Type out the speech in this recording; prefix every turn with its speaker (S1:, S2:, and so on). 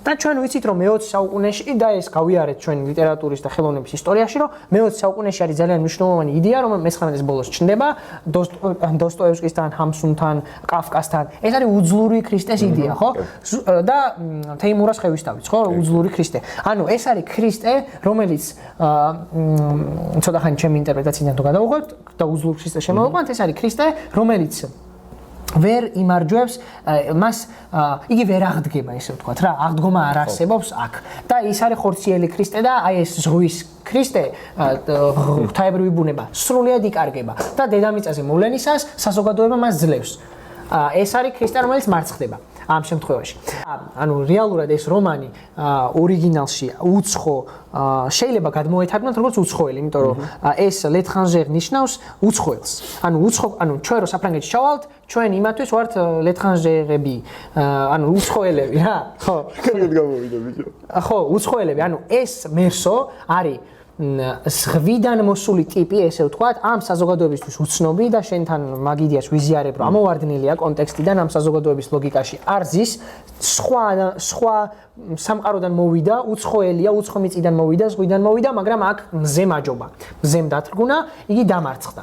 S1: და ჩვენ ვიცით რომ მე-20 საუკუნეში და ეს გავიარეთ ჩვენ ლიტერატურის და ხელოვნების ისტორიაში რომ მე-20 საუკუნეში არის ძალიან მნიშვნელოვანი იდეა რომ მე-19 ბოლოს ჩნდება დოსტოევსკისთან, ჰამსუნთან, კაფკასთან. ეს არის უძლური ქრისტეს იდეა, ხო? და თეიმურას ხევისთავიც, ხო? უძლური ქრისტე. ანუ ეს არის ქრისტე, რომელიც ცოტა ხანი ჩემი ინტერპრეტაციიდან თუ გადავუღებთ და უძლურ ქრისტეს შემოვიყვანთ, ეს არის ქრისტე, რომელიც ვერ იმარჯვებს მას იგი ვერ აღდგება ესე ვთქვათ რა აღდგომა არ არსებობს აქ და ის არის ხორციელი ქრისტე და აი ეს ზღვის ქრისტე ღვთაებრივი ბუნება სრულიად იკარგება და დედამიწაზე მოვლენისას საზოგადოება მას ძლევს ეს არის ქრისტე რომელიც მარცხდება ამ შემთხვევაში ანუ რეალურად ეს რომანი ორიგინალში უცხო შეიძლება გადმოეთარგმნოთ როგორც უცხოელი იმიტომ რომ ეს l'étranger ნიშნავს უცხოელს ანუ ჩვენ რო საფრანგეთში ჩავალთ ჩვენ იმათვის ვართ l'étrangerები ანუ უცხოელები რა ხო
S2: კარგად გამოვიდა ბიჭო
S1: ხო უცხოელები ანუ ეს მერსო არის ზღვიდან მოსული ტიპი ესე ვთქვათ ამ საზოგადოებისთვის უცნობი და შენთან მაგიდიას ვიზიარებ რომ ამოვარდნილია კონტექსტიდან ამ საზოგადოების ლოგიკაში არ ზის სხვა სამყაროდან მოვიდა უცხოელია უცხო მიწიდან მოვიდა ზღვიდან მოვიდა მაგრამ აქ მზე მაჯობა მზემ დათრგუნა იგი დამარცხდა